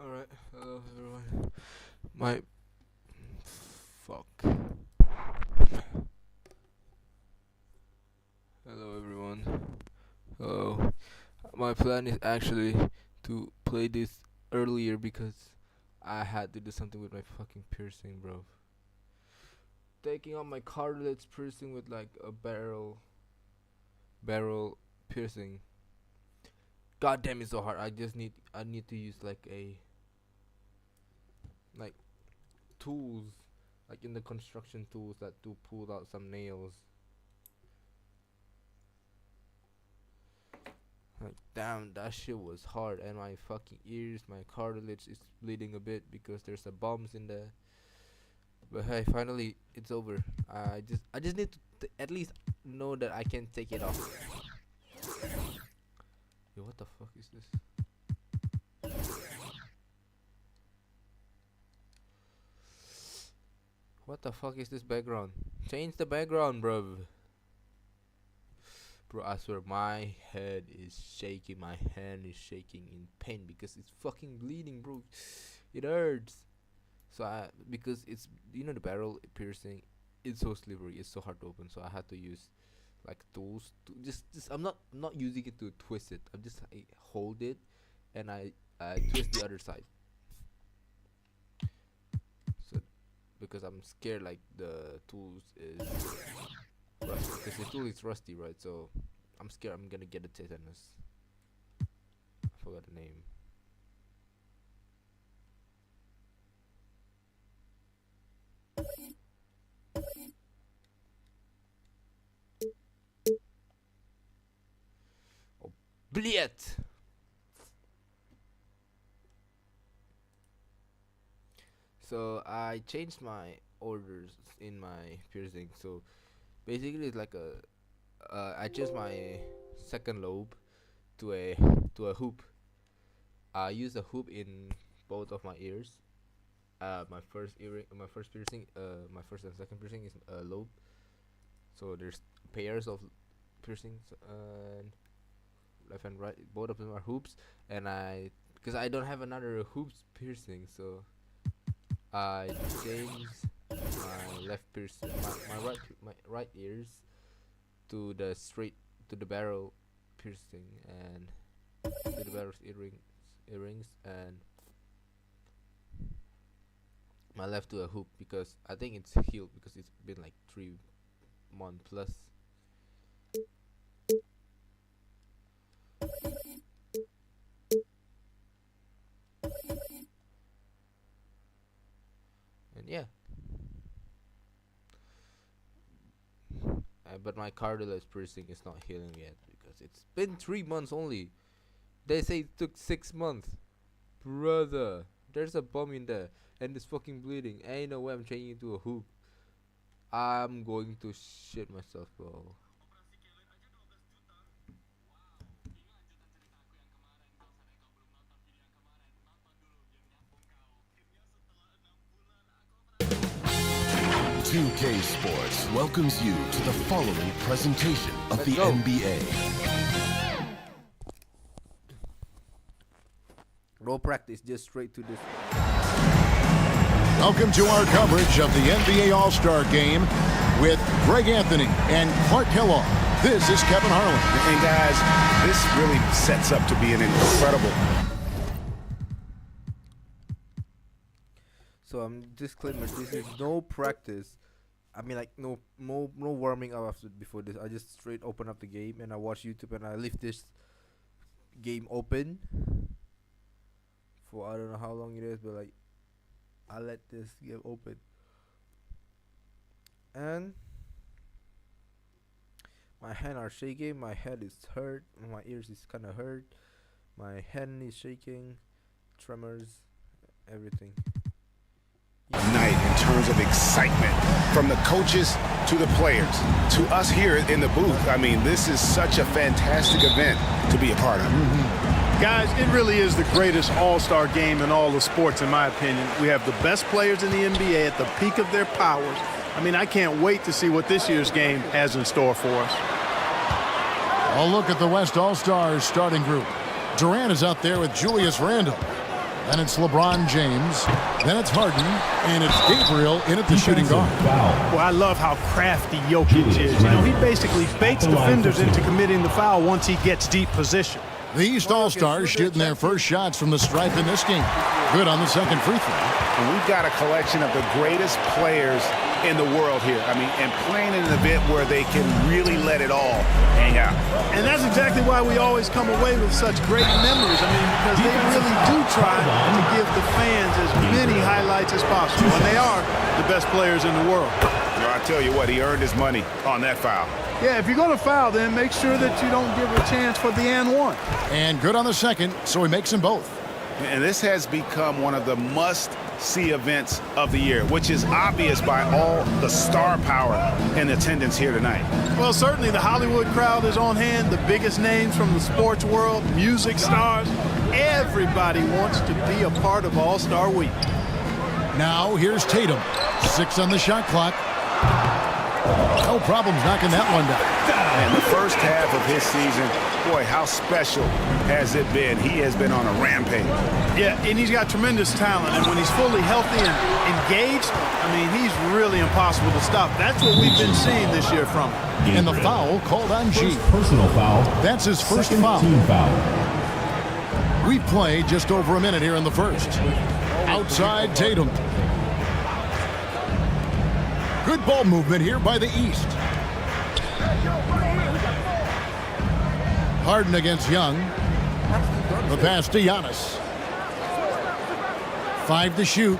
Alright, hello everyone. My fuck. Hello everyone. Hello. My plan is actually to play this earlier because I had to do something with my fucking piercing, bro. Taking out my cartilage piercing with like a barrel piercing. God damn, it's so hard. I need to use like tools, like in the construction tools that do pull out some nails. Like damn, that shit was hard, and my fucking ears, my cartilage is bleeding a bit because there's a bumps in there. But hey, finally it's over. I just need to at least know that I can take it off. Yo, what the fuck is this? What the fuck is this background? Change the background, bro. Bro, I swear my head is shaking. My hand is shaking in pain because it's fucking bleeding, bro. It hurts. So because it's the barrel piercing, it's so slippery. It's so hard to open. So I had to use like tools to just I'm not using it to twist it. I hold it and I twist the other side. So because I'm scared like the tools is rusty because the tool is rusty, right? So I'm scared I'm gonna get a tetanus. I forgot the name. Oh, Bliet! So I changed my orders in my piercing. So basically, it's like I changed my second lobe to a hoop. I use a hoop in both of my ears. My first piercing, my first and second piercing is a lobe. So there's pairs of piercings, left and right. Both of them are hoops, and because I don't have another hoops piercing, so I changed my left piercing, my right ears to the barrel piercing and to the barrel's earrings, and my left to a hoop because I think it's healed because it's been like 3 months plus. And yeah, but my cartilage piercing is not healing yet because it's been 3 months only. They say it took 6 months. Brother, there's a bomb in there and it's fucking bleeding. Ain't no way I'm changing it to a hoop. I'm going to shit myself, bro. 2K Sports welcomes you to the following presentation of Let's the go. NBA. No practice, just straight to this. Welcome to our coverage of the NBA All-Star Game with Greg Anthony and Clark Kellogg. This is Kevin Harlan. And guys, this really sets up to be an incredible. So disclaimer, this is no practice. I mean like no warming up before this. I just straight open up the game and I watch YouTube and I leave this game open for I don't know how long it is, but like I let this game open. And my hand are shaking, my head is hurt, my ears is kinda hurt, my hand is shaking, tremors, everything. Night in terms of excitement from the coaches to the players to us here in the booth. I mean, this is such a fantastic event to be a part of. Guys, it really is the greatest all-star game in all of sports, in my opinion. We have the best players in the NBA at the peak of their powers. I mean, I can't wait to see what this year's game has in store for us. A look at the West All-Stars starting group. Durant is out there with Julius Randle. Then it's LeBron James. Then it's Harden. And it's Gabriel in at the shooting guard. Well, I love how crafty Jokic is. You know, he basically baits defenders into committing the foul once he gets deep position. The East All-Stars shooting their first shots from the stripe in this game. Good on the second free throw. And we've got a collection of the greatest players in the world here. I mean, and playing in an event where they can really let it all hang out. And that's exactly why we always come away with such great memories. I mean, because they really do try to give the fans as many highlights as possible. And they are the best players in the world. You know, I tell you what, he earned his money on that foul. Yeah, if you're going to foul, then make sure that you don't give a chance for the and one. And good on the second, so he makes them both. And this has become one of the must-see events of the year, which is obvious by all the star power and attendance here tonight. Well, certainly the Hollywood crowd is on hand, the biggest names from the sports world, music stars. Everybody wants to be a part of All-Star Week. Now here's Tatum. 6 on the shot clock. No problems knocking that one down. And the first half of his season, boy, how special has it been? He has been on a rampage. Yeah, and he's got tremendous talent. And when he's fully healthy and engaged, I mean, he's really impossible to stop. That's what we've been seeing this year from him. And the foul called on G. Personal foul. That's his first foul. Team foul. We play just over a minute here in the first. Outside Tatum. Good ball movement here by the East. Harden against Young. The pass to Giannis. 5 to shoot.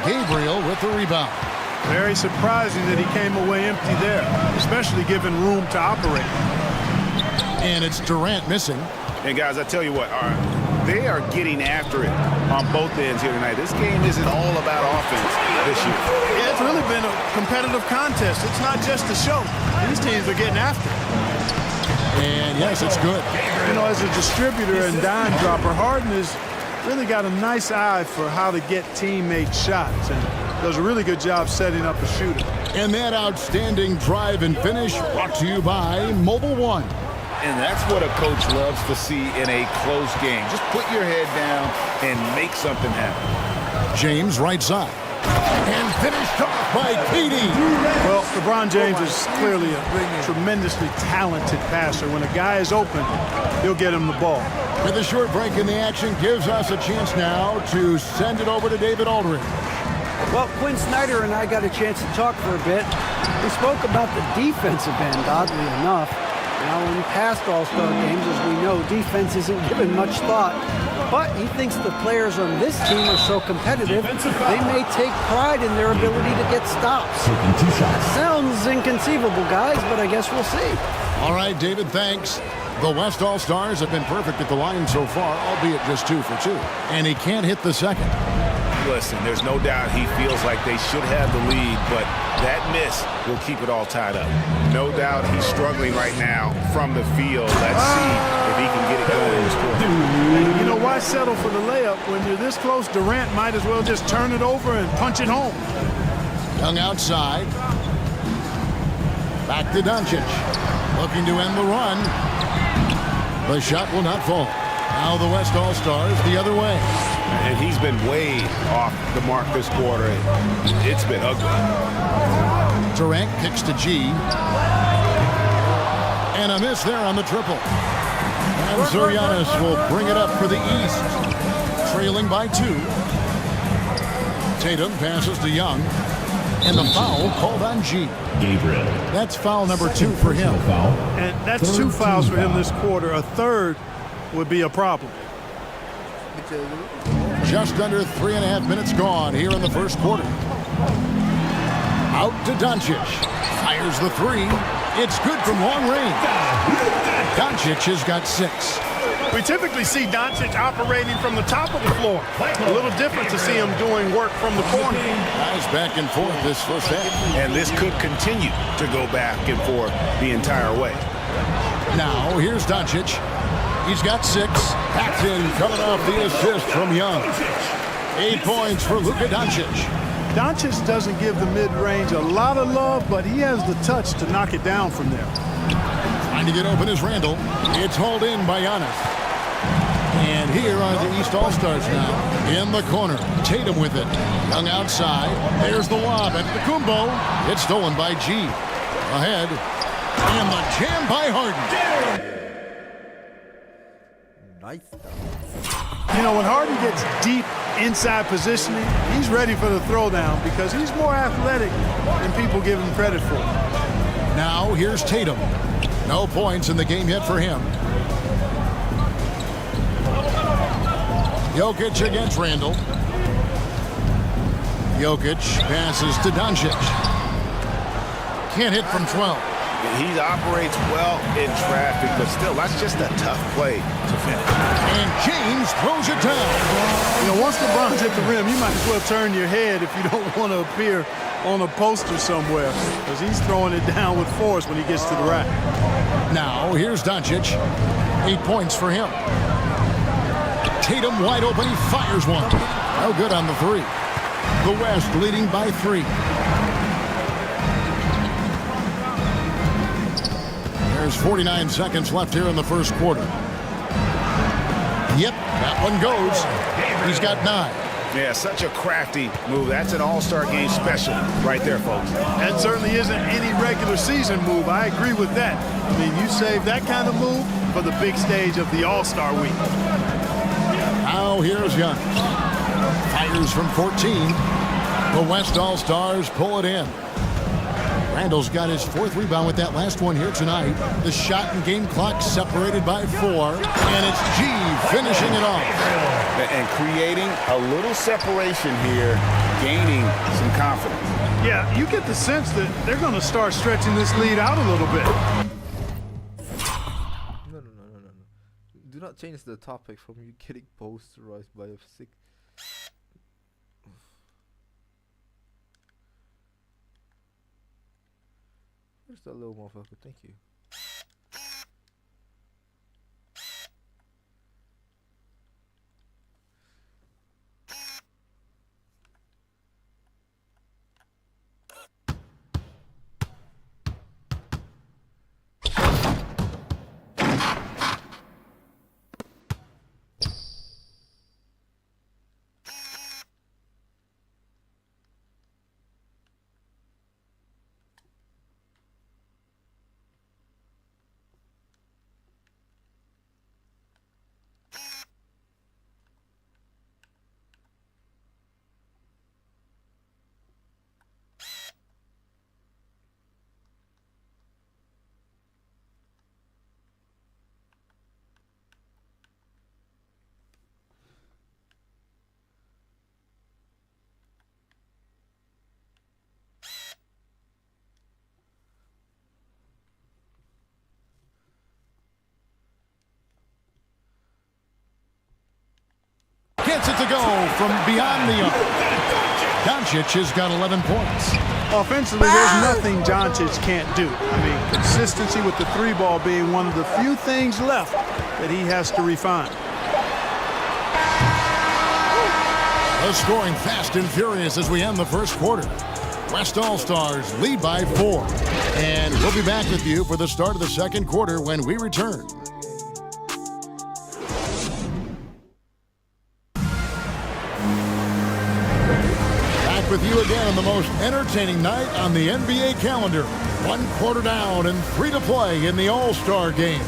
Gabriel with the rebound. Very surprising that he came away empty there, especially given room to operate. And it's Durant missing. And guys, I tell you what, they are getting after it on both ends here tonight. This game isn't all about offense this year. Yeah, it's really been a competitive contest. It's not just a show. These teams are getting after it. And yes, it's good. You know, as a distributor and dime dropper, Harden has really got a nice eye for how to get teammate shots and does a really good job setting up a shooter. And that outstanding drive and finish brought to you by Mobile One. And that's what a coach loves to see in a close game. Just put your head down and make something happen. James right side. And finished off by KD. Well, LeBron James is clearly a tremendously talented passer. When a guy is open, he'll get him the ball. With a short break in the action gives us a chance now to send it over to David Aldridge. Well, Quinn Snyder and I got a chance to talk for a bit. We spoke about the defensive end, oddly enough. Now, in past All-Star games, as we know, defense isn't given much thought. But he thinks the players on this team are so competitive, they may take pride in their ability to get stops. Sounds inconceivable, guys, but I guess we'll see. All right, David, thanks. The West All-Stars have been perfect at the line so far, albeit just 2 for 2. And he can't hit the second. Listen, there's no doubt he feels like they should have the lead, but that miss will keep it all tied up. No doubt he's struggling right now from the field. Let's see if he can get it going in this quarter. You know, why settle for the layup when you're this close? Durant might as well just turn it over and punch it home. Young outside. Back to Doncic. Looking to end the run. The shot will not fall. Now the West All-Stars the other way. And he's been way off the mark this quarter. It's been ugly. Durant kicks to G. And a miss there on the triple. And Giannis will bring it up for the East. Trailing by 2. Tatum passes to Young. And the foul called on G. Gabriel. That's foul number 2 for him. And that's 2 fouls for him this quarter. A third would be a problem. Just under 3.5 minutes gone here in the first quarter. Out to Doncic. Fires the 3. It's good from long range. Doncic has got 6. We typically see Doncic operating from the top of the floor. A little different to see him doing work from the corner. Nice back and forth this first half. And this could continue to go back and forth the entire way. Now, here's Doncic. He's got 6. Paxton coming off the assist from Young. 8 points for Luka Doncic. Doncic doesn't give the mid-range a lot of love, but he has the touch to knock it down from there. Trying to get open is Randall. It's hauled in by Giannis. And here are the East All-Stars now. In the corner, Tatum with it. Young outside. There's the lob at Kumbo. It's stolen by G. Ahead. And the jam by Harden. Nice. You know, when Harden gets deep inside positioning, he's ready for the throwdown because he's more athletic than people give him credit for. Now here's Tatum. No points in the game yet for him. Jokic against Randall. Jokic passes to Doncic. Can't hit from 12. He operates well in traffic, but still, that's just a tough play to finish. And James throws it down. You know, once LeBron's at the rim, you might as well turn your head if you don't want to appear on a poster somewhere, because he's throwing it down with force when he gets to the rack. Now here's Doncic. 8 points for him. Tatum wide open. He fires one. No good on the three. The West leading by 3. There's 49 seconds left here in the first quarter. Yep, that one goes. He's got 9. Yeah, such a crafty move. That's an all-star game special right there, folks. That certainly isn't any regular season move. I agree with that. I mean, you save that kind of move for the big stage of the All-Star week. Now here's Young. Fires from 14. The West All-Stars pull it in. Randall's got his 4th rebound with that last one here tonight. The shot and game clock separated by 4. And it's G finishing it off. And creating a little separation here, gaining some confidence. Yeah, you get the sense that they're going to start stretching this lead out a little bit. No. Do not change the topic from you getting posterized by a sick. Where's that little motherfucker? Thank you. Gets it to go from beyond the arc. Doncic has got 11 points. Offensively, there's nothing Doncic can't do. I mean, consistency with the 3-ball being one of the few things left that he has to refine. The scoring fast and furious as we end the first quarter. West All-Stars lead by 4. And we'll be back with you for the start of the second quarter when we return. With you again on the most entertaining night on the NBA calendar. 1 quarter down and 3 to play in the All-Star game.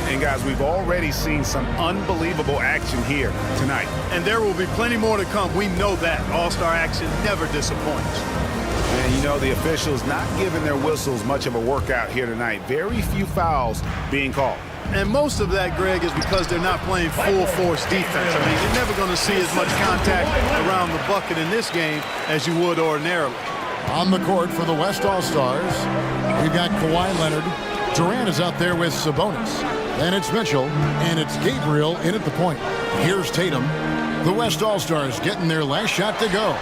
And guys, we've already seen some unbelievable action here tonight. And there will be plenty more to come. We know that. All-Star action never disappoints. And you know, the officials not giving their whistles much of a workout here tonight. Very few fouls being called. And most of that, Greg, is because they're not playing full-force defense. I mean, you're never going to see as much contact around the bucket in this game as you would ordinarily. On the court for the West All-Stars, we've got Kawhi Leonard. Durant is out there with Sabonis. Then it's Mitchell, and it's Gabriel in at the point. Here's Tatum. The West All-Stars getting their last shot to go.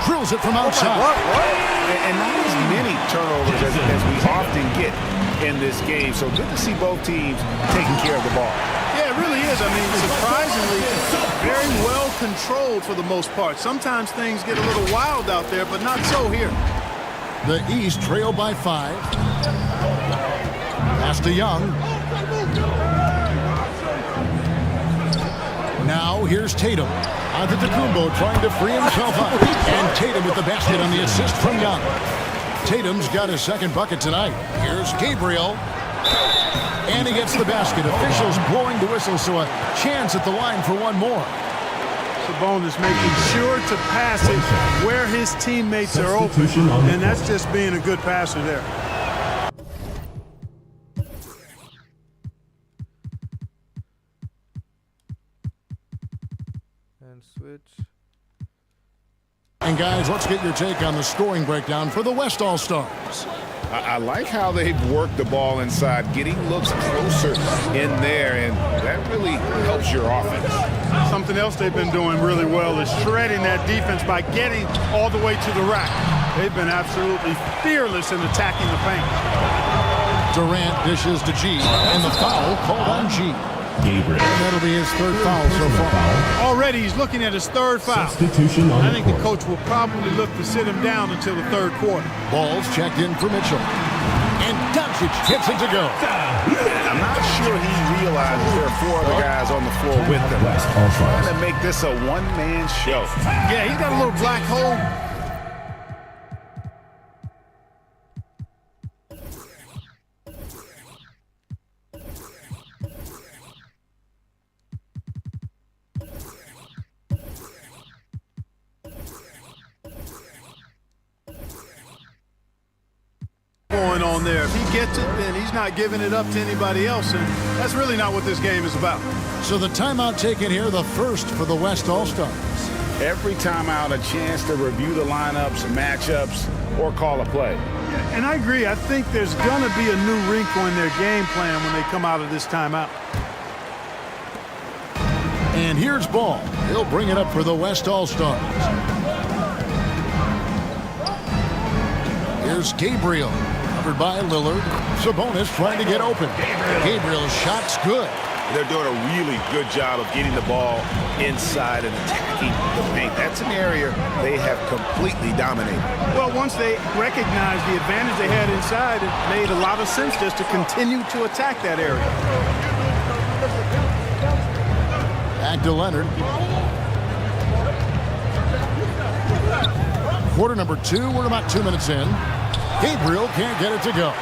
Drills it from outside. And not as many turnovers as we often get in this game. So good to see both teams taking care of the ball. Yeah, it really is. I mean, surprisingly, very well controlled for the most part. Sometimes things get a little wild out there, but not so here. The East trail by 5. Pass to Young. Now here's Tatum. Antetokounmpo trying to free himself up. And Tatum with the basket on the assist from Young. Tatum's got his second bucket tonight. Here's Gabriel. And he gets the basket. Officials blowing the whistle, so a chance at the line for one more. Sabonis making sure to pass it where his teammates are open, and that's just being a good passer there. And switch. And guys, let's get your take on the scoring breakdown for the West All-Stars. I like how they've worked the ball inside, getting looks closer in there, and that really helps your offense. Something else they've been doing really well is shredding that defense by getting all the way to the rack. They've been absolutely fearless in attacking the paint. Durant dishes to G, and the foul called on G. Gabriel. And that'll be his third foul so far. Already he's looking at his third foul. Substitution on I think the court. coach will probably look to sit him down until the third quarter. Ball's checked in for Mitchell. And Doncic gets it to go. I'm not sure he realizes there are four other guys on the floor with him. Trying to make this a one-man show. Yeah, he's got a little black hole. Going on there. If he gets it, then he's not giving it up to anybody else, and that's really not what this game is about. So the timeout taken here, the first for the West All-Stars. Every timeout, a chance to review the lineups, matchups, or call a play. And I agree. I think there's going to be a new wrinkle in their game plan when they come out of this timeout. And here's Ball. He'll bring it up for the West All-Stars. Here's Gabriel. Covered by Lillard. Sabonis trying to get open. Gabriel's shot's good. They're doing a really good job of getting the ball inside and attacking the paint. That's an area they have completely dominated. Well, once they recognized the advantage they had inside, it made a lot of sense just to continue to attack that area. Back to Leonard. Quarter number 2. We're about 2 minutes in. Gabriel can't get it to go.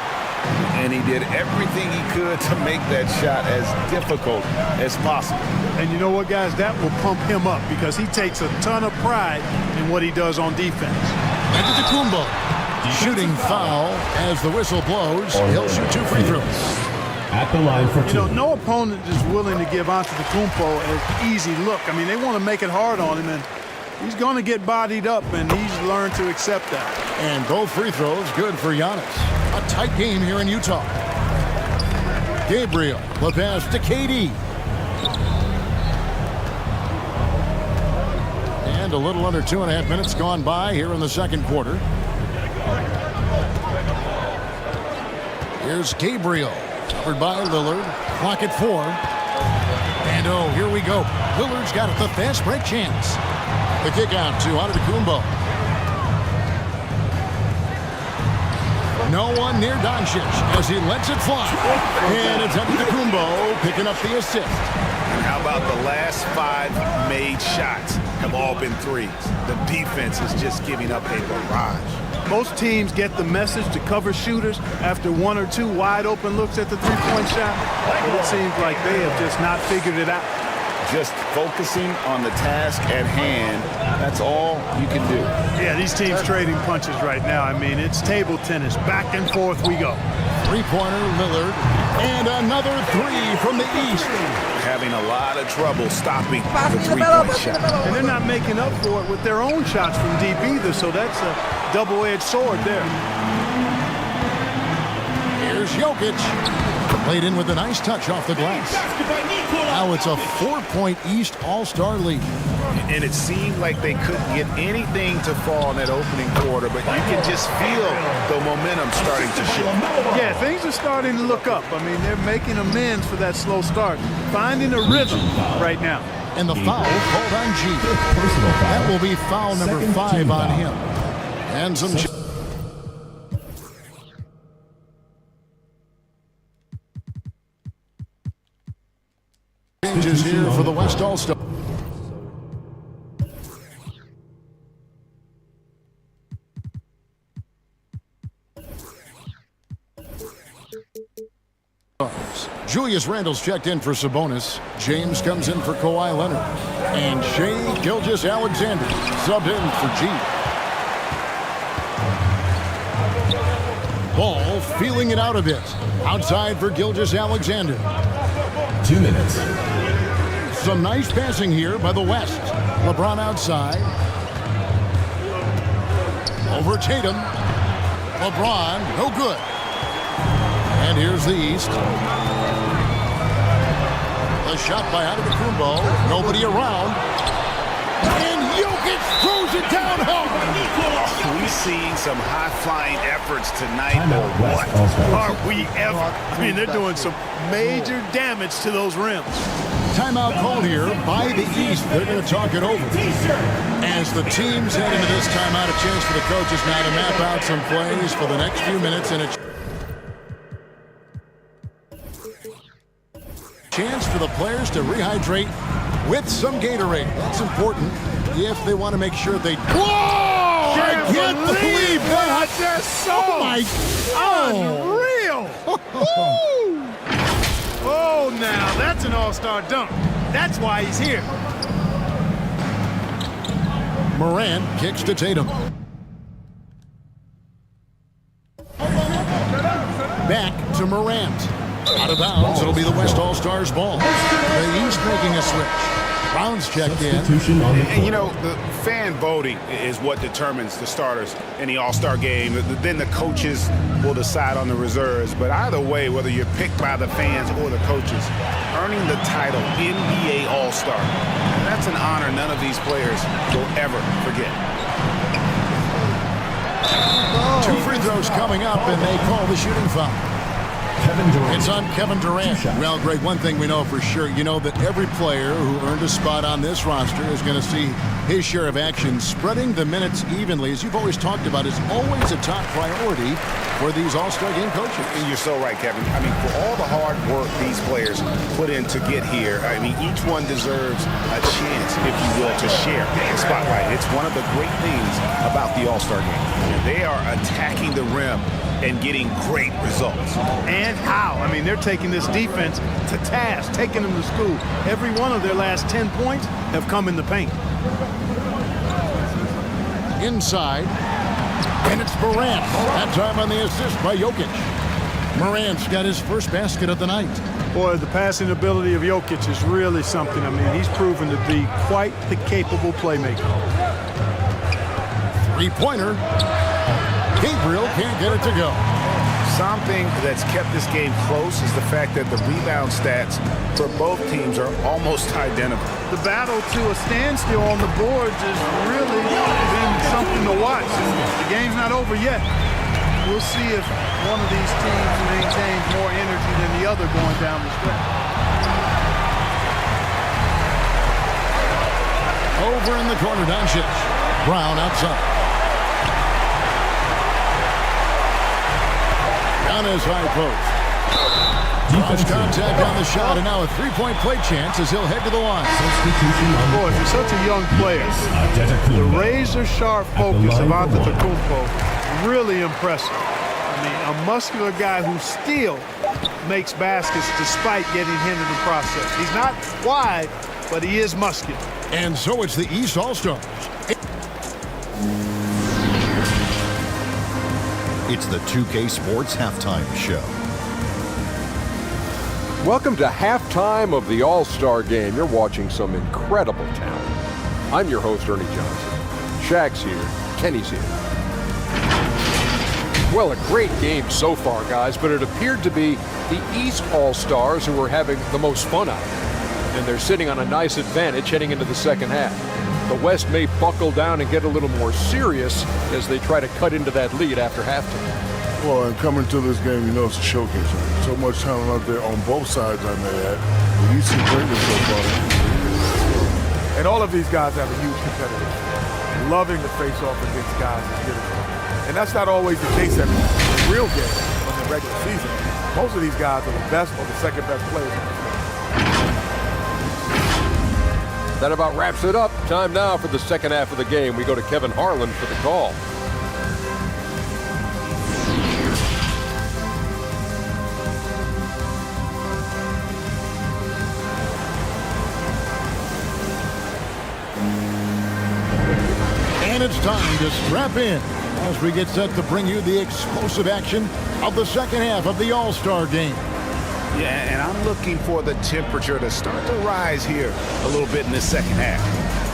And he did everything he could to make that shot as difficult as possible. And you know what, guys? That will pump him up because he takes a ton of pride in what he does on defense. Antetokounmpo. Shooting foul as the whistle blows. He'll shoot 2 free throws. At the line for 2. You know, no opponent is willing to give Antetokounmpo an easy look. I mean, they want to make it hard on him, and he's going to get bodied up, and he's learned to accept that. And both free throws good for Giannis. A tight game here in Utah. Gabriel, the pass to KD. And a little under 2.5 minutes gone by here in the second quarter. Here's Gabriel, covered by Lillard. Clock at 4. And oh, here we go. Lillard's got it, the fast break chance. The kick out to Antetokounmpo. No one near Doncic as he lets it fly. And it's Antetokounmpo picking up the assist. And how about the last 5 made shots have all been threes? The defense is just giving up a barrage. Most teams get the message to cover shooters after 1 or 2 wide open looks at the three-point shot. But it seems like they have just not figured it out. Just focusing on the task at hand, that's all you can do. Yeah, these teams trading punches right now. I mean, it's table tennis. Back and forth we go. Three-pointer, Lillard. And another 3 from the east. Having a lot of trouble stopping the three-point shot. And they're not making up for it with their own shots from deep either, so that's a double-edged sword there. Here's Jokic. Played in with a nice touch off the glass. Now it's a 4-point East All-Star lead. And it seemed like they couldn't get anything to fall in that opening quarter, but you can just feel the momentum starting to shift. Yeah, things are starting to look up. I mean, they're making amends for that slow start. Finding a rhythm right now. And the foul called on G. That will be foul number 5 on him. And some... changes here for the West All-Star. Julius Randle's checked in for Sabonis. James comes in for Kawhi Leonard. And Shai Gilgeous-Alexander subbed in for G. Ball feeling it out a bit. Outside for Gilgeous-Alexander. 2 minutes. Some nice passing here by the West. LeBron outside. Over Tatum. LeBron, no good. And here's the East. A shot by Antetokounmpo. Nobody around. And Jokic throws it down home. We've seen some high-flying efforts tonight. Timeout, What West All-Stars. Are we ever? I mean, they're doing some major damage to those rims. Timeout called here by the East. They're going to talk it over. As the teams head into this timeout, a chance for the coaches now to map out some plays for the next few minutes and a chance for the players to rehydrate with some Gatorade. That's important if they want to make sure they... Whoa! I can't believe that! I just saw. Oh, my... Unreal. Oh, now that's an all-star dunk. That's why he's here. Morant kicks to Tatum. Back to Morant. Out of bounds, it'll be the West All-Stars ball. The East making a switch. Brown's checked in. Substitution on the And, you floor. know, the fan voting is what determines the starters in the All-Star game. Then the coaches will decide on the reserves. But either way, whether you're picked by the fans or the coaches, earning the title NBA All-Star, that's an honor none of these players will ever forget. 2 free throws coming up, and they call the shooting foul. Kevin Durant. It's on Kevin Durant. 2 shots. Well, Greg, one thing we know for sure, you know that every player who earned a spot on this roster is going to see his share of action. Spreading the minutes evenly, as you've always talked about, is always a top priority for these All-Star game coaches. And you're so right, Kevin. I mean, for all the hard work these players put in to get here, I mean, each one deserves a chance, if you will, to share the spotlight. It's one of the great things about the All-Star game. They are attacking the rim and getting great results. And how? I mean, they're taking this defense to task, taking them to school. Every one of their last 10 points have come in the paint. Inside, and it's Morant. That time on the assist by Jokic. Morant's got his first basket of the night. Boy, the passing ability of Jokic is really something. I mean, he's proven to be quite the capable playmaker. Three-pointer. Gabriel can't get it to go. Something that's kept this game close is the fact that the rebound stats for both teams are almost identical. The battle to a standstill on the boards has really been something to watch. The game's not over yet. We'll see if one of these teams maintains more energy than the other going down the stretch. Over in the corner, Doncic. Brown outside. On his high post. Cross contact on the shot, and now a three-point play chance as he'll head to the line. Substitution on the Boy, for such a young player, the Antetokounmpo. razor-sharp focus of Antetokounmpo, really impressive. I mean, a muscular guy who still makes baskets despite getting hit in the process. He's not wide, but he is muscular. And so it's the East All-Stars. It's the 2K Sports Halftime Show. Welcome to halftime of the All-Star Game. You're watching some incredible talent. I'm your host, Ernie Johnson. Shaq's here. Kenny's here. Well, a great game so far, guys, but it appeared to be the East All-Stars who were having the most fun out of it. And they're sitting on a nice advantage heading into the second half. The West may buckle down and get a little more serious as they try to cut into that lead after halftime. Well, and coming to this game, you know it's a showcase. So much talent out there on both sides, I may add. You see greatness so far. And all of these guys have a huge competitive. Loving to face off against guys is beautiful. And that's not always the case in the real game in the regular season. Most of these guys are the best or the second best players on the floor. That about wraps it up. Time now for the second half of the game. We go to Kevin Harlan for the call. And it's time to strap in as we get set to bring you the explosive action of the second half of the All-Star game. Yeah, and I'm looking for the temperature to start to rise here a little bit in this second half.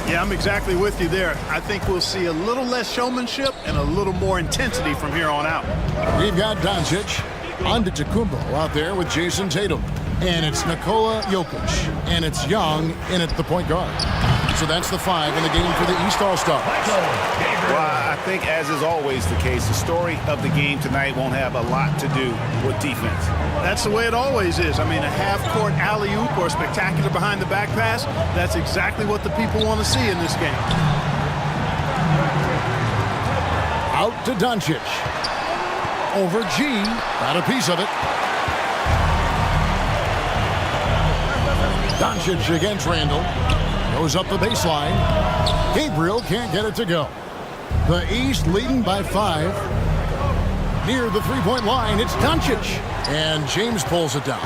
Yeah, I'm exactly with you there. I think we'll see a little less showmanship and a little more intensity from here on out. We've got Doncic, Antetokounmpo out there with Jason Tatum. And it's Nikola Jokic. And it's Young in at the point guard. So that's the 5 in the game for the East All-Stars. Well, I think, as is always the case, the story of the game tonight won't have a lot to do with defense. That's the way it always is. I mean, a half-court alley-oop or a spectacular behind-the-back pass, that's exactly what the people want to see in this game. Out to Doncic. Over G. Got a piece of it. Doncic against Randall. Goes up the baseline. Gabriel can't get it to go. The East leading by 5. Near the three-point line, it's Doncic. And James pulls it down.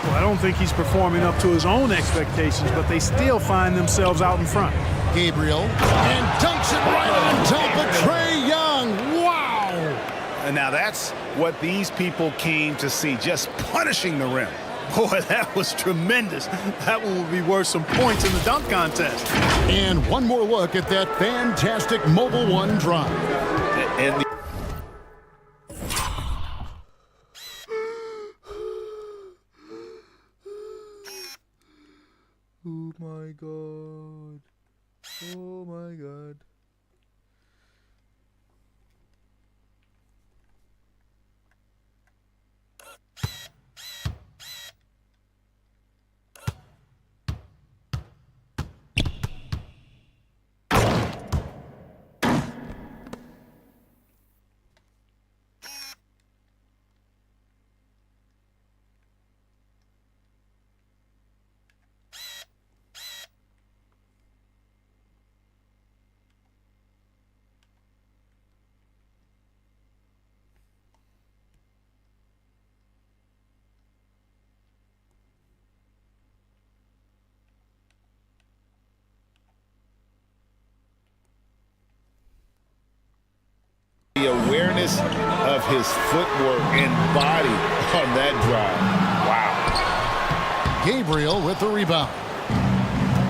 Well, I don't think he's performing up to his own expectations, but they still find themselves out in front. Gabriel. And dunks it right on top of Trae Young. Wow! And now that's what these people came to see, just punishing the rim. Boy, that was tremendous. That one will be worth some points in the dunk contest. And one more look at that fantastic Mobile One drive. And oh my God. Oh my God. the awareness of his footwork and body on that drive. Wow. Gabriel with the rebound.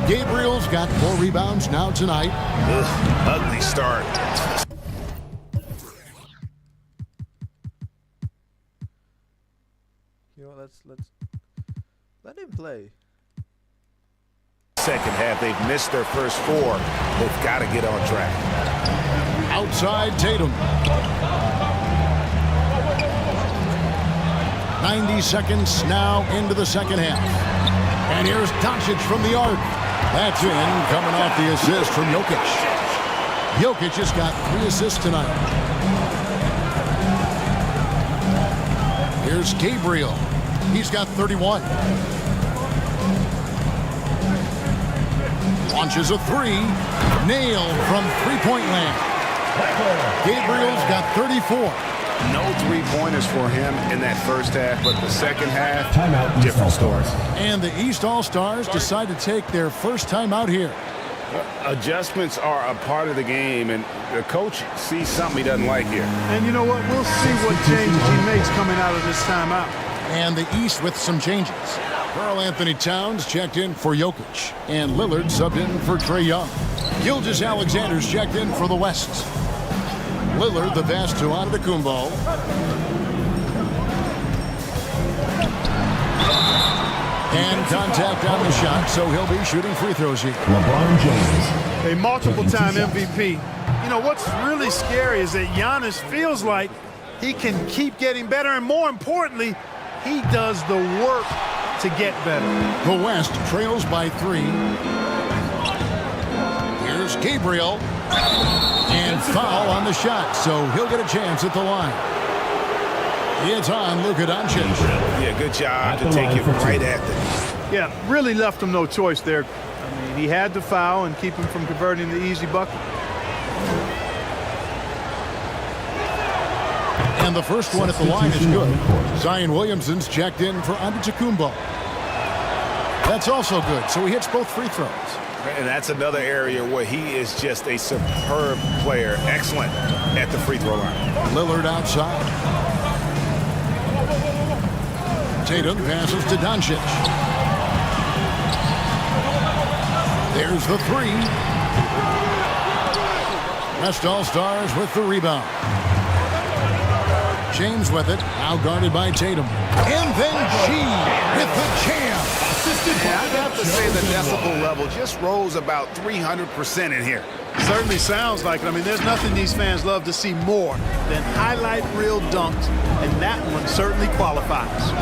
Gabriel's got 4 rebounds now tonight. Ugh, ugly start. You know, let's let him play. Second half, they've missed their first 4. They've got to get on track. Outside Tatum. 90 seconds now into the second half. And here's Doncic from the arc. That's in, coming off the assist from Jokic. Jokic has got 3 assists tonight. Here's Gabriel. He's got 31. Launches a 3. Nailed from three-point land. Gabriel's got 34. No 3-pointers for him in that first half, but the second half, different story. And the East All-Stars decide to take their first time out here. Adjustments are a part of the game, and the coach sees something he doesn't like here. And you know what? We'll see what changes he makes coming out of this timeout. And the East with some changes. Karl Anthony Towns checked in for Jokic, and Lillard subbed in for Trae Young. Gilgeous-Alexander's checked in for the West. Lillard the pass to Antetokounmpo. And contact on the shot, so he'll be shooting free throws here. LeBron James. A multiple-time MVP. You know, what's really scary is that Giannis feels like he can keep getting better, and more importantly, he does the work to get better. The West trails by 3. Here's Gabriel. And foul on the shot, so he'll get a chance at the line. It's on Luka Doncic. Yeah, good job to take it right at them. Yeah, really left him no choice there. I mean, he had to foul and keep him from converting the easy bucket. And the first one at the line is good. Zion Williamson's checked in for Antetokounmpo. That's also good, so he hits both free throws. And that's another area where he is just a superb player. Excellent at the free throw line. Lillard outside. Tatum passes to Doncic. There's the three. West All-Stars with the rebound. James with it, now guarded by Tatum. And then G with the jam. Yeah, I'd have to say the decibel level just rose about 300% in here. Certainly sounds like it. I mean, there's nothing these fans love to see more than highlight reel dunks, and that one certainly qualifies.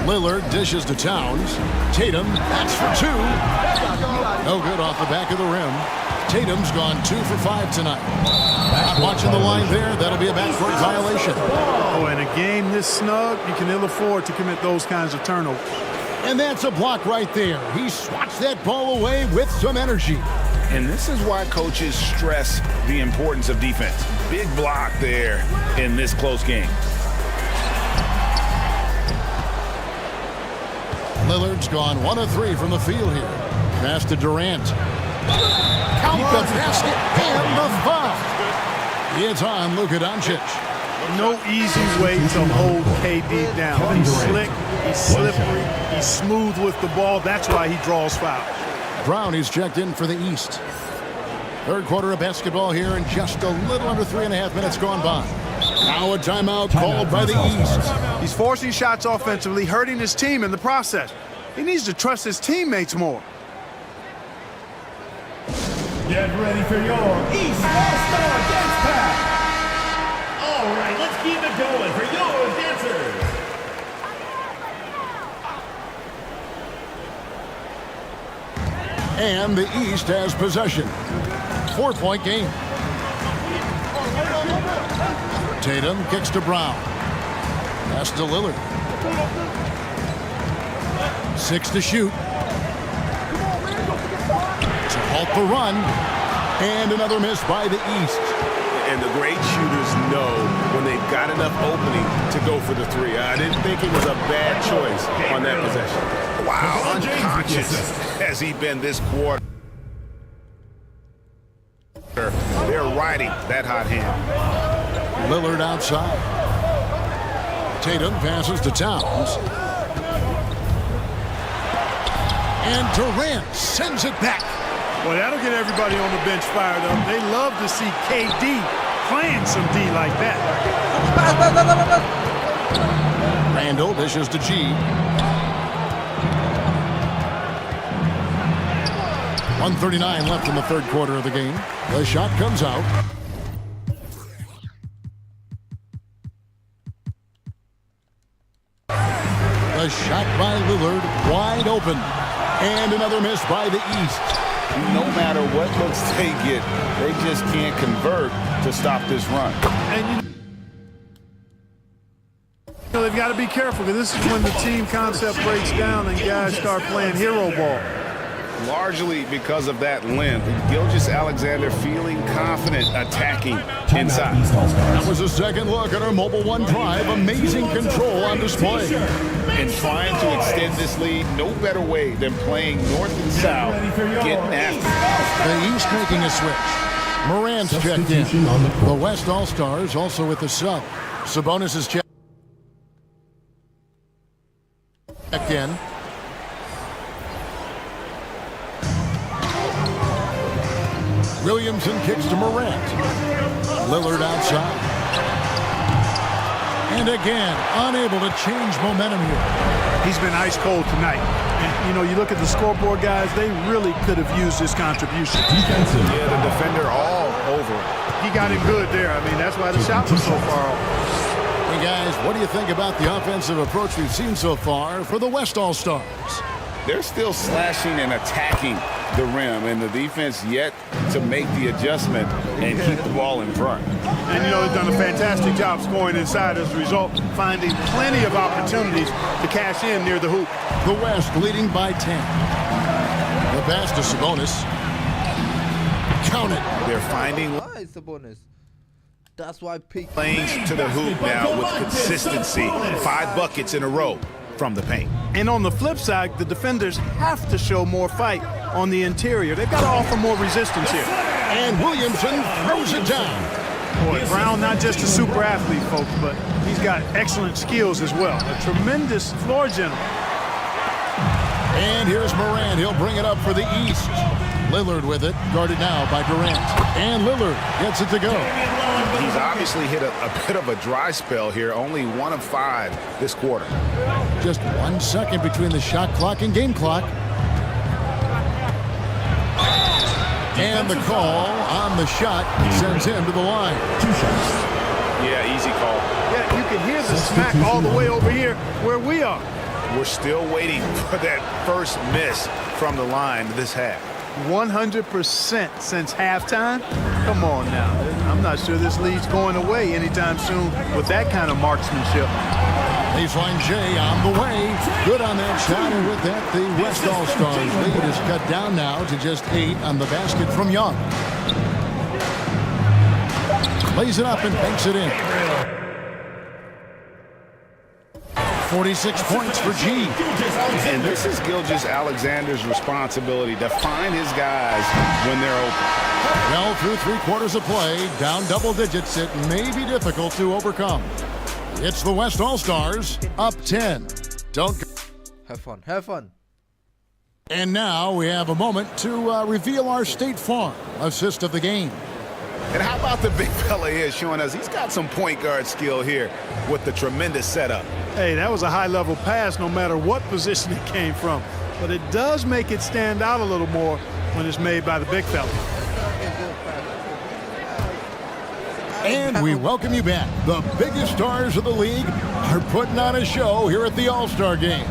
Lillard dishes to Towns. Tatum, that's for two. No good off the back of the rim. Tatum's gone 2 for 5 tonight. Not watching the line there. That'll be a backcourt violation. Oh, in a game this snug, you can ill afford to commit those kinds of turnovers. And that's a block right there. He swats that ball away with some energy. And this is why coaches stress the importance of defense. Big block there in this close game. Lillard's gone 1 of 3 from the field here. Pass to Durant. Count the basket and the foul. It's on Luka Doncic. No easy way to hold KD down. He's slick, he's slippery, he's smooth with the ball. That's why he draws fouls. Brown is checked in for the East. Third quarter of basketball here, and just a little under 3.5 minutes gone by. Now a timeout called by the East. He's forcing shots offensively, hurting his team in the process. He needs to trust his teammates more. Get ready for your East All-Star Dance Pack. All right, let's keep it going for your dancers. And the East has possession. 4-point game. Tatum kicks to Brown. Pass to Lillard. 6 to shoot. To halt the run. And another miss by the East. And the great shooters know when they've got enough opening to go for the three. I didn't think it was a bad choice on that possession. Wow, unconscious has he been this quarter. They're riding that hot hand. Lillard outside. Tatum passes to Towns. And Durant sends it back. Well, that'll get everybody on the bench fired up. They love to see KD playing some D like that. Randall dishes to G. 1:39 left in the third quarter of the game. The shot comes out. A shot by Lillard, wide open. And another miss by the East. No matter what looks they get, they just can't convert to stop this run. And they've got to be careful, because this is when the team concept breaks down and guys start playing hero ball. Largely because of that length, Gilgeous-Alexander feeling confident attacking inside. That was a second look at our Mobile One drive. Amazing control on display. And trying to extend this lead, no better way than playing north and south, getting after it. The East making a switch. Morant's checked in. The West All-Stars also with the sub. Sabonis is checked in. Williamson kicks to Morant. Lillard outside. And again, unable to change momentum here. He's been ice cold tonight. And, you know, you look at the scoreboard, guys, they really could have used this contribution. Defensive. Yeah, the defender all over him. He got him good there. I mean, that's why the shot was so far off. Hey, guys, what do you think about the offensive approach we've seen so far for the West All-Stars? They're still slashing and attacking the rim, and the defense yet to make the adjustment and keep the ball in front. And, you know, they've done a fantastic job scoring inside as a result, finding plenty of opportunities to cash in near the hoop. The West leading by 10. The pass to Sabonis. Count it. They're finding Why is the bonus? That's why peak lanes to the hoop now with consistency. 5 buckets in a row from the paint. And on the flip side, the defenders have to show more fight on the interior. They've got to offer more resistance here. And Williamson throws it down. Boy, Brown, not just a super athlete, folks, but he's got excellent skills as well. A tremendous floor general. And here's Morant. He'll bring it up for the East. Lillard with it, guarded now by Durant. And Lillard gets it to go. He's obviously hit a bit of a dry spell here, only 1 of 5 this quarter. Just 1 second between the shot clock and game clock. And the call on the shot sends him to the line. 2 shots. Yeah, easy call. Yeah, you can hear the smack all the way over here where we are. We're still waiting for that first miss from the line this half. 100% since halftime? Come on now. I'm not sure this lead's going away anytime soon with that kind of marksmanship. Baseline J on the way. Good on that shot, and with that, the West All-Stars lead is cut down now to just 8 on the basket from Young. Lays it up and banks it in. 46 points for G. And this is Gilgeous-Alexander's responsibility to find his guys when they're open. Well, through 3 quarters of play, down double digits, it may be difficult to overcome. It's the West All-Stars, up 10. Don't have fun. Have fun. And now we have a moment to reveal our State Farm assist of the game. And how about the big fella here showing us he's got some point guard skill here with the tremendous setup. Hey, that was a high-level pass no matter what position it came from. But it does make it stand out a little more when it's made by the big fella. And we welcome you back. The biggest stars of the league are putting on a show here at the All-Star Game.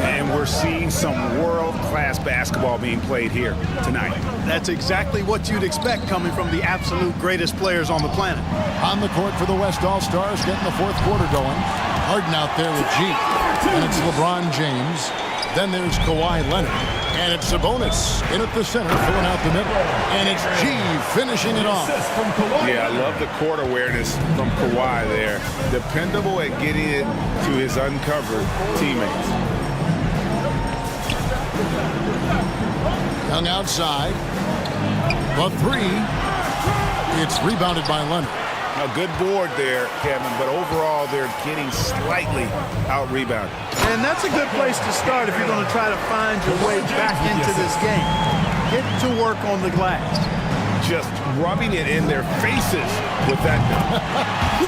And we're seeing some world-class basketball being played here tonight. That's exactly what you'd expect coming from the absolute greatest players on the planet. On the court for the West All-Stars, getting the 4th quarter going. Harden out there with G. And it's LeBron James. Then there's Kawhi Leonard. And it's Sabonis in at the center, filling out the middle. And it's G finishing it off. Yeah, I love the court awareness from Kawhi there. Dependable at getting it to his uncovered teammates. Young outside. The 3. It's rebounded by Leonard. A good board there, Kevin, but overall they're getting slightly out-rebounded. And that's a good place to start if you're going to try to find your way back into this game. Get to work on the glass. Just rubbing it in their faces with that.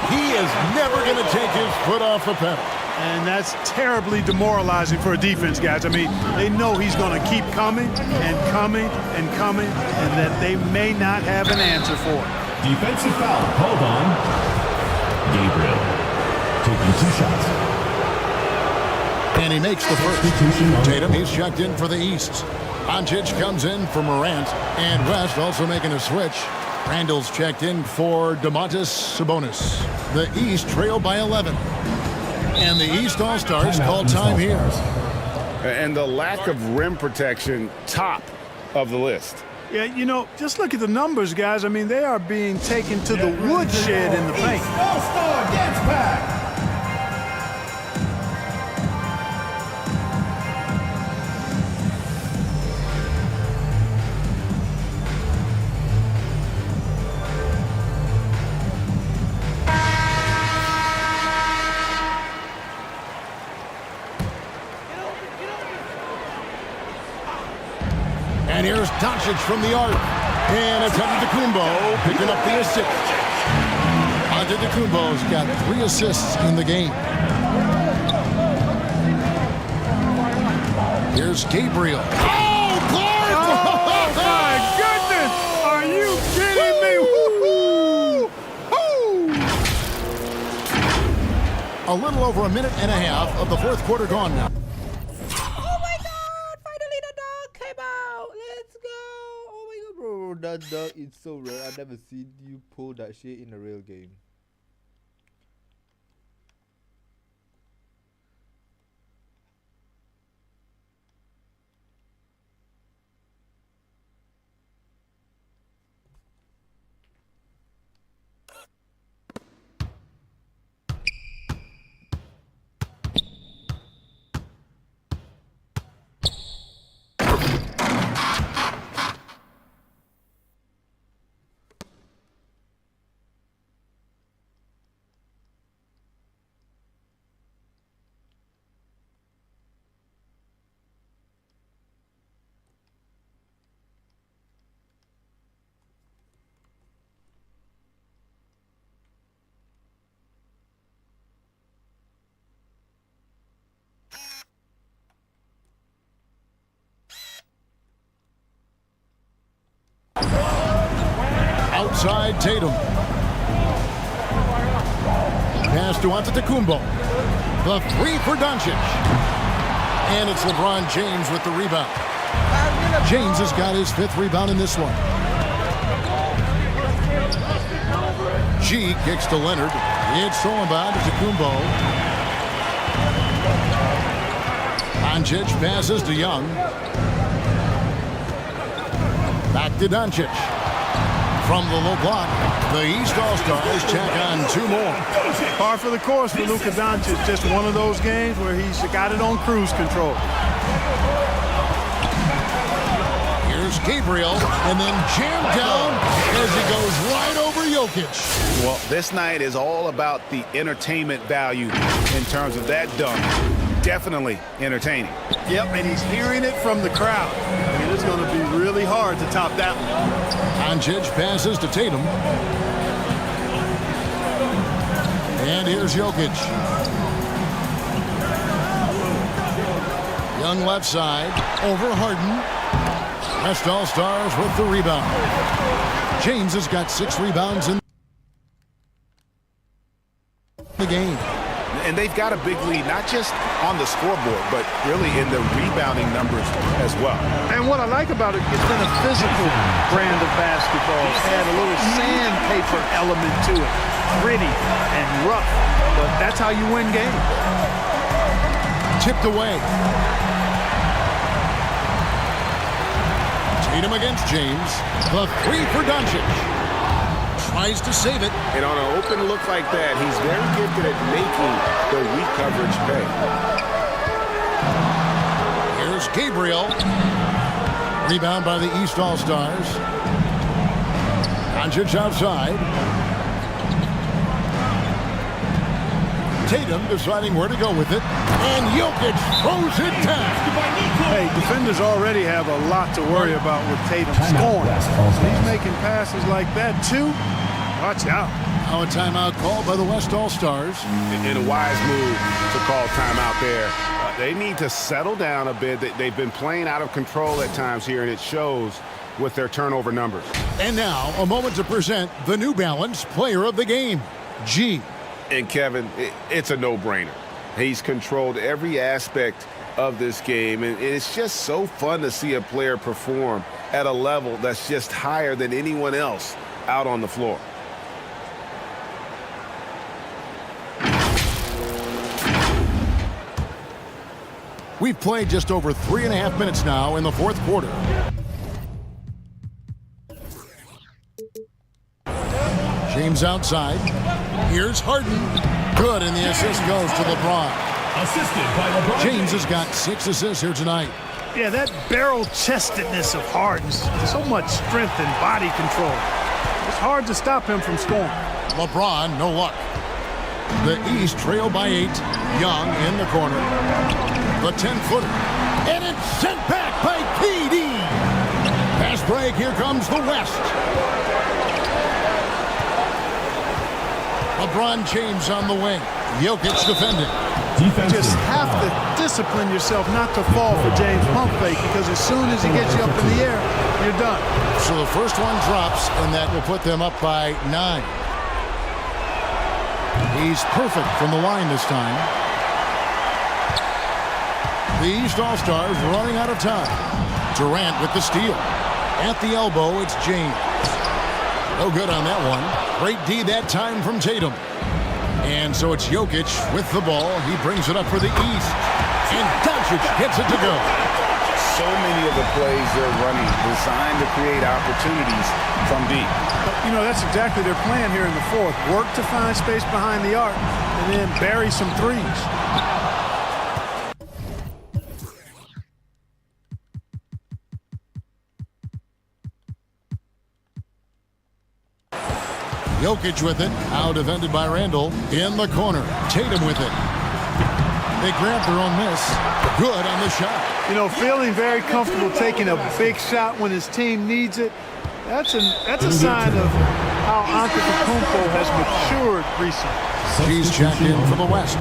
He is never going to take his foot off the pedal. And that's terribly demoralizing for a defense, guys. I mean, they know he's going to keep coming and coming and coming, and that they may not have an answer for it. Defensive foul called on Gabriel, taking 2 shots. And he makes the first. Tatum, he's checked in for the East. Doncic comes in for Morant, and West also making a switch. Randall's checked in for Domantas Sabonis. The East trail by 11. And the East All-Stars call time here. And the lack of rim protection, top of the list. Yeah, you know, just look at the numbers, guys. I mean, they are being taken to the woodshed in the paint. All-Star Dance Pack. And here's Doncic from the arc. And it's Antetokounmpo picking up the assist. On Antetokounmpo's got 3 assists in the game. Here's Gabriel. Oh, Clark! Oh, my goodness! Are you kidding me? Woo-hoo! A little over a minute and a half of the fourth quarter gone now. Oh my God! Finally the dog came out. Let's go! Oh my God, bro, that dog is so rare. I've never seen you pull that shit in a real game. Outside Tatum. Pass to Antetokounmpo. The 3 for Doncic. And it's LeBron James with the rebound. James has got his 5th rebound in this one. G kicks to Leonard. It's stolen by Antetokounmpo. Doncic passes to Young. Back to Doncic. From the low block, the East All-Stars check on 2 more. Par for the course for Luka Doncic. Just one of those games where he's got it on cruise control. Here's Gabriel, and then jammed down as he goes right over Jokic. Well, this night is all about the entertainment value in terms of that dunk. Definitely entertaining. Yep, and he's hearing it from the crowd. I mean, it's going to be really hard to top that one. Doncic passes to Tatum. And here's Jokic. Young left side, over Harden. West All-Stars with the rebound. James has got 6 rebounds in the game. And they've got a big lead, not just on the scoreboard, but really in the rebounding numbers as well. And what I like about it, it's been a physical brand of basketball. It's had a little sandpaper element to it. Gritty and rough, but that's how you win games. Tipped away. Tatum against James. The 3 for Doncic. Tries to save it. And on an open look like that, he's very gifted at making the weak coverage pay. Here's Gabriel. Rebound by the East All-Stars. Doncic outside. Tatum deciding where to go with it. And Jokic throws it down. Hey, defenders already have a lot to worry about with Tatum scoring. He's making passes like that, too. Watch out. Now a timeout called by the West All-Stars. In a wise move to call timeout there. They need to settle down a bit. They've been playing out of control at times here, and it shows with their turnover numbers. And now, a moment to present the New Balance Player of the Game, G. And Kevin, it's a no-brainer. He's controlled every aspect of this game, and it's just so fun to see a player perform at a level that's just higher than anyone else out on the floor. We've played just over 3.5 minutes now in the fourth quarter. James outside. Here's Harden. Good, and the assist goes to LeBron. Assisted by LeBron. James has got 6 assists here tonight. Yeah, that barrel-chestedness of Harden, so much strength and body control. It's hard to stop him from scoring. LeBron, no luck. The East trail by 8. Young in the corner. The 10-footer. And it's sent back by KD. Pass break. Here comes the West. LeBron James on the wing. Jokic defending. You just have to discipline yourself not to fall for James' pump fake, because as soon as he gets you up in the air, you're done. So the first one drops, and that will put them up by 9. He's perfect from the line this time. The East All-Stars running out of time. Durant with the steal. At the elbow, it's James. No good on that one. Great D that time from Tatum. And so it's Jokic with the ball. He brings it up for the East. And Doncic gets it to go. So many of the plays they're running designed to create opportunities from deep. You know, that's exactly their plan here in the fourth. Work to find space behind the arc and then bury some threes. Jokic with it. Now defended by Randall. In the corner. Tatum with it. They grab their own miss. Good on the shot. You know, feeling very comfortable taking a big shot when his team needs it. That's a sign of how Antetokounmpo has matured recently. He's checked in for the West.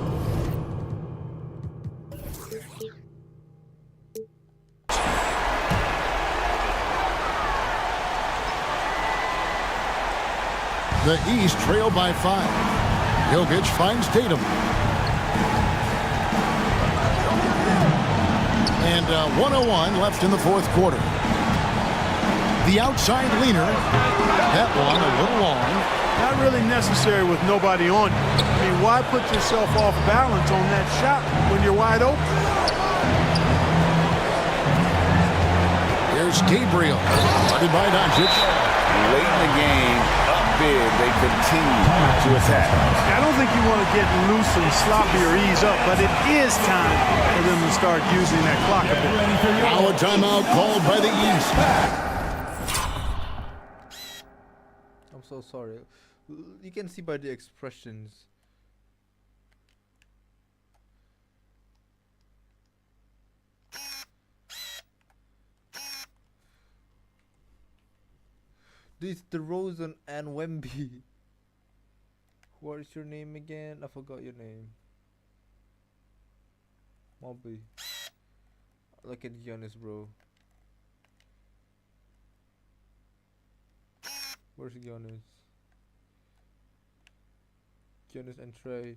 The East trail by 5. Jokic finds Tatum. And 1:01 left in the fourth quarter. The outside leaner. That one a little long. Not really necessary with nobody on you. I mean, why put yourself off balance on that shot when you're wide open? Here's Gabriel. Guarded by Doncic. Late in the game, up big, they continue to attack. I don't think you want to get loose and sloppy or ease up, but it is time for them to start using that clock a bit. Now a timeout called by the East. I'm so sorry. You can see by the expressions. This DeRozan and Wemby. What is your name again? I forgot your name. Mobby. Look at Giannis, bro. Where's Giannis? Giannis and Trey.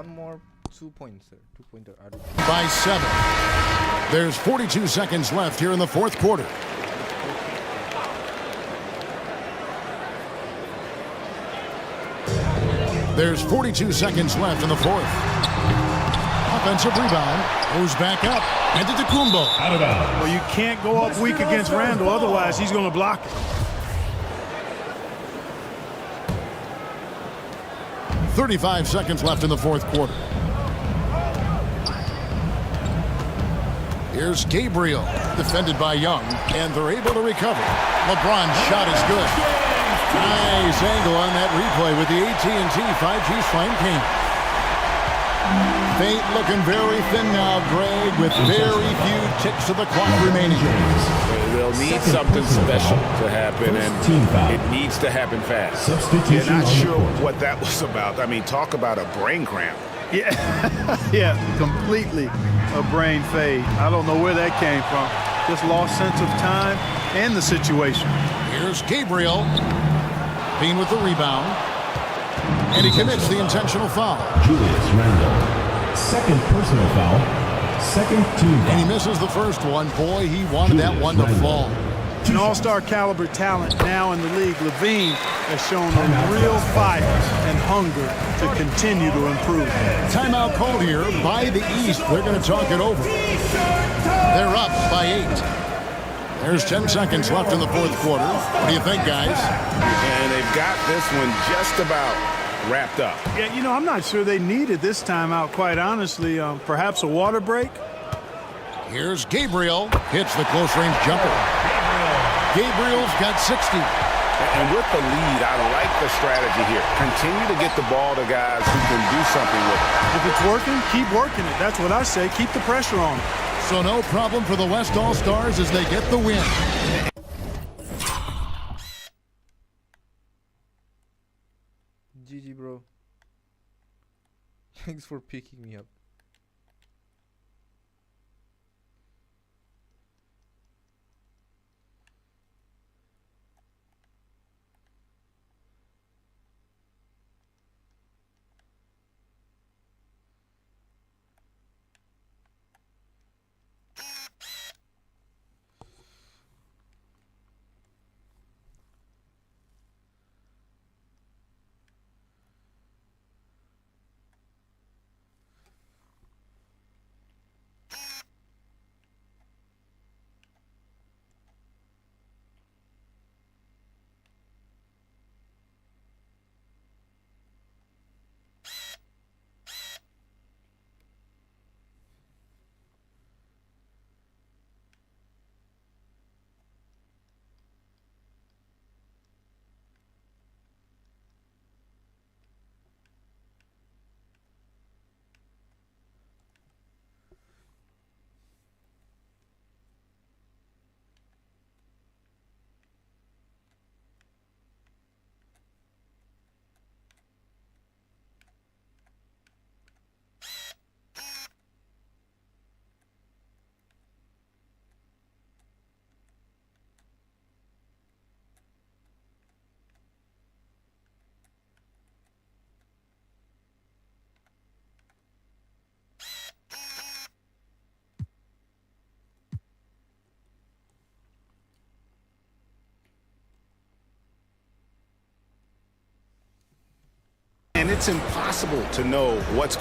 one more 2-pointer. 2-pointer. By 7. There's 42 seconds left here in the fourth quarter. There's 42 seconds left in the fourth. Offensive rebound. Goes back up. And to Kumbo. Out of bounds. Well, you can't go up weak against Randall. Otherwise, he's going to block it. 35 seconds left in the fourth quarter. Here's Gabriel, defended by Young, and they're able to recover. LeBron's shot is good. Nice angle on that replay with the AT&T 5G Slam King. Fate looking very thin now, Greg, with very few ticks of the clock remaining. They'll need something special to happen, and it needs to happen fast. You're not sure what that was about. I mean, talk about a brain cramp. Yeah, yeah, completely a brain fade. I don't know where that came from. Just lost sense of time and the situation. Here's Gabriel. Bean with the rebound. And he commits the intentional foul. Julius Randle. Second personal foul. Second team foul. And he misses the first one. Boy, he wanted that one to fall. An all-star caliber talent now in the league. LaVine has shown a real fire and hunger to continue to improve. Timeout called here by the East. They're going to talk it over. They're up by 8. There's 10 seconds left in the fourth quarter. What do you think, guys? And they've got this one just about wrapped up. Yeah, you know, I'm not sure they needed this timeout, quite honestly. Perhaps a water break? Here's Gabriel. Hits the close-range jumper. Gabriel's got 60. And with the lead, I like the strategy here. Continue to get the ball to guys who can do something with it. If it's working, keep working it. That's what I say. Keep the pressure on. So no problem for the West All-Stars as they get the win. GG, bro. Thanks for picking me up. And it's impossible to know what's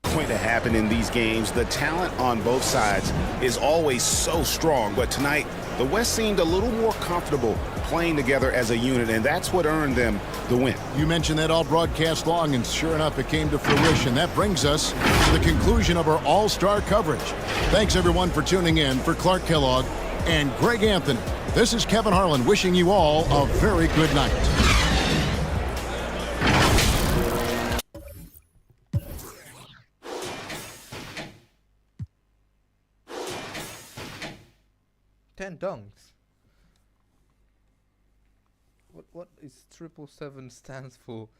going to happen in these games. The talent on both sides is always so strong, but tonight the West seemed a little more comfortable playing together as a unit, and that's what earned them the win. You mentioned that all broadcast long, and sure enough, it came to fruition. That brings us to the conclusion of our all-star coverage. Thanks, everyone, for tuning in. For Clark Kellogg and Greg Anthony, this is Kevin Harlan wishing you all a very good night. Dunks. What is 777 stands for?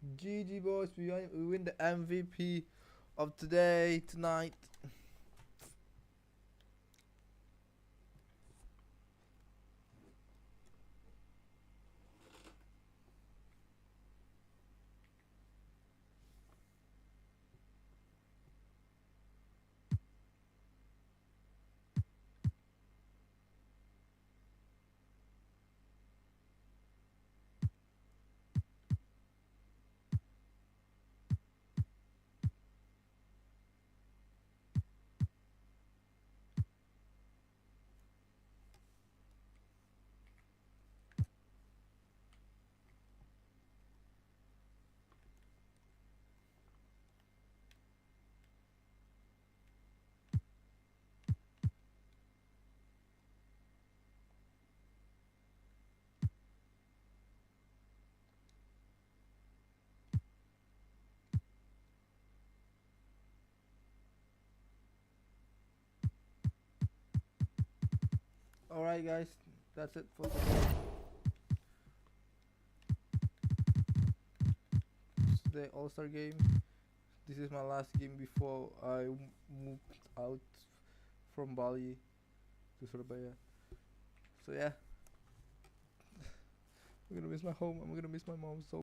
GG boys, we win the MVP of tonight. Alright guys, that's it for the All-Star game. This is my last game before I moved out from Bali to Surabaya. So yeah, I'm gonna miss my home. I'm gonna miss my mom so